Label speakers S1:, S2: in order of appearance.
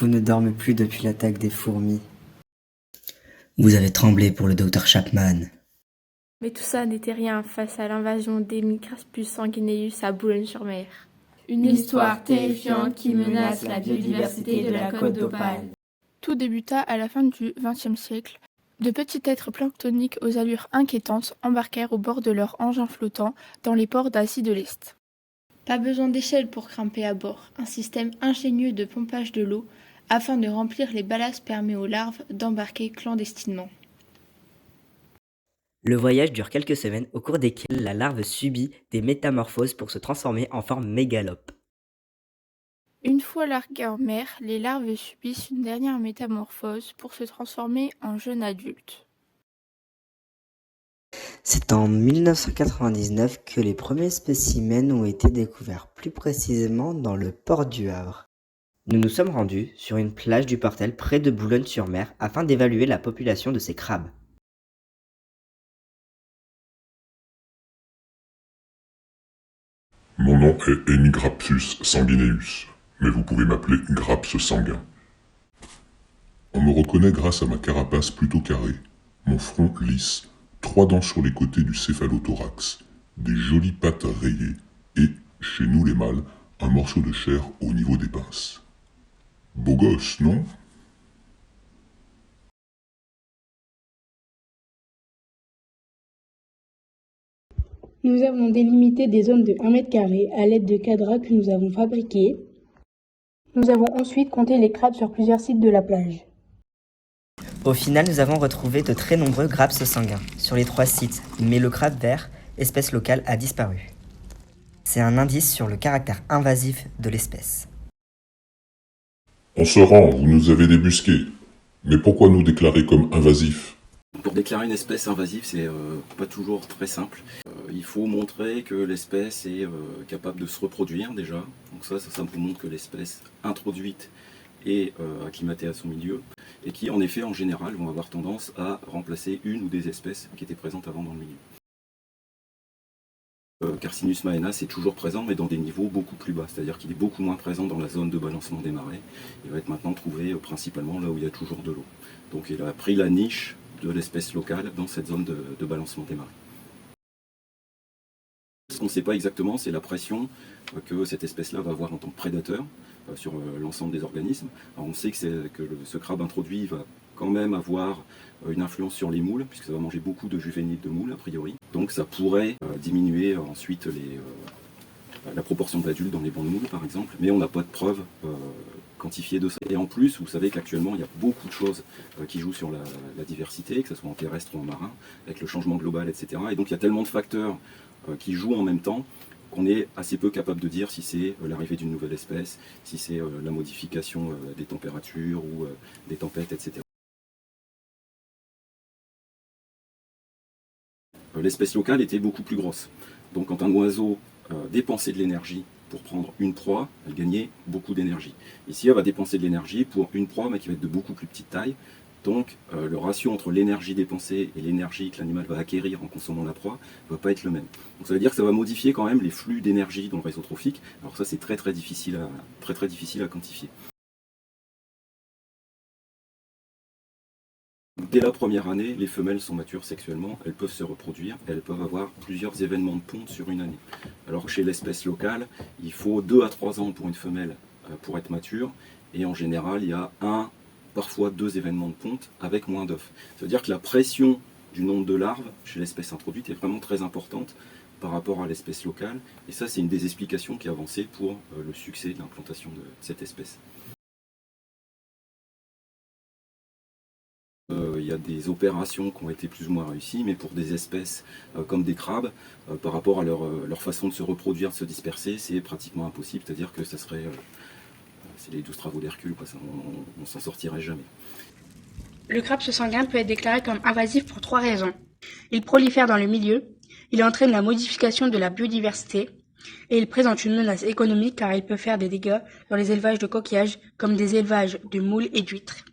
S1: Vous ne dormez plus depuis l'attaque des fourmis.
S2: Vous avez tremblé pour le docteur Chapman.
S3: Mais tout ça n'était rien face à l'invasion des Micraspus sanguineus à Boulogne-sur-Mer.
S4: Une histoire terrifiante qui menace la biodiversité de la Côte d'Opale.
S5: Tout débuta à la fin du XXe siècle. De petits êtres planctoniques aux allures inquiétantes embarquèrent au bord de leur engin flottant dans les ports d'Asie de l'Est. Pas besoin d'échelle pour grimper à bord, un système ingénieux de pompage de l'eau afin de remplir les ballasts permet aux larves d'embarquer clandestinement.
S2: Le voyage dure quelques semaines au cours desquelles la larve subit des métamorphoses pour se transformer en forme mégalope.
S5: Une fois larguées en mer, les larves subissent une dernière métamorphose pour se transformer en jeunes adultes.
S1: C'est en 1999 que les premiers spécimens ont été découverts, plus précisément dans le port du Havre.
S2: Nous nous sommes rendus sur une plage du Portel près de Boulogne-sur-Mer afin d'évaluer la population de ces crabes.
S6: Mon nom est Hemigrapsus sanguineus, mais vous pouvez m'appeler Graps sanguin. On me reconnaît grâce à ma carapace plutôt carrée, mon front lisse, 3 dents sur les côtés du céphalothorax, des jolies pattes rayées et, chez nous les mâles, un morceau de chair au niveau des pinces. Beau gosse, non ?
S7: Nous avons délimité des zones de 1 mètre carré à l'aide de cadras que nous avons fabriqués. Nous avons ensuite compté les crabes sur plusieurs sites de la plage.
S2: Au final, nous avons retrouvé de très nombreux Graps sanguins sur les 3 sites, mais le crabe vert, espèce locale, a disparu. C'est un indice sur le caractère invasif de l'espèce.
S6: On se rend, vous nous avez débusqués. Mais pourquoi nous déclarer comme invasifs ?
S8: Pour déclarer une espèce invasive, c'est pas toujours très simple. Il faut montrer que l'espèce est capable de se reproduire déjà. Donc ça vous montre que l'espèce introduite est acclimatée à son milieu et qui, en effet, en général, vont avoir tendance à remplacer une ou des espèces qui étaient présentes avant dans le milieu. Carcinus maena c'est toujours présent, mais dans des niveaux beaucoup plus bas, c'est-à-dire qu'il est beaucoup moins présent dans la zone de balancement des marées. Il va être maintenant trouvé principalement là où il y a toujours de l'eau. Donc il a pris la niche de l'espèce locale dans cette zone de balancement des marées. Ce qu'on ne sait pas exactement, c'est la pression que cette espèce-là va avoir en tant que prédateur sur l'ensemble des organismes. Alors on sait que ce crabe introduit va quand même avoir une influence sur les moules, puisque ça va manger beaucoup de juvéniles de moules a priori. Donc ça pourrait diminuer ensuite la proportion d'adultes dans les bancs de moules par exemple, mais on n'a pas de preuves quantifiées de ça. Et en plus, vous savez qu'actuellement il y a beaucoup de choses qui jouent sur la diversité, que ce soit en terrestre ou en marin, avec le changement global, etc. Et donc il y a tellement de facteurs qui jouent en même temps qu'on est assez peu capable de dire si c'est l'arrivée d'une nouvelle espèce, si c'est la modification des températures ou des tempêtes, etc. L'espèce locale était beaucoup plus grosse. Donc quand un oiseau dépensait de l'énergie pour prendre une proie, elle gagnait beaucoup d'énergie. Ici, elle va dépenser de l'énergie pour une proie, mais qui va être de beaucoup plus petite taille. Donc le ratio entre l'énergie dépensée et l'énergie que l'animal va acquérir en consommant la proie ne va pas être le même. Donc ça veut dire que ça va modifier quand même les flux d'énergie dans le réseau trophique. Alors ça, c'est très difficile à quantifier. Dès la première année, les femelles sont matures sexuellement, elles peuvent se reproduire, elles peuvent avoir plusieurs événements de ponte sur une année. Alors que chez l'espèce locale, il faut 2 à 3 ans pour une femelle pour être mature, et en général, il y a parfois 2 événements de ponte avec moins d'œufs. Ça veut dire que la pression du nombre de larves chez l'espèce introduite est vraiment très importante par rapport à l'espèce locale, et ça c'est une des explications qui est avancée pour le succès de l'implantation de cette espèce. Il y a des opérations qui ont été plus ou moins réussies, mais pour des espèces comme des crabes, par rapport à leur façon de se reproduire, de se disperser, c'est pratiquement impossible, c'est-à-dire que ça serait... c'est les 12 travaux d'Hercule, on s'en sortirait jamais.
S7: Le crabe sanguin peut être déclaré comme invasif pour 3 raisons. Il prolifère dans le milieu, il entraîne la modification de la biodiversité, et il présente une menace économique car il peut faire des dégâts dans les élevages de coquillages comme des élevages de moules et d'huîtres.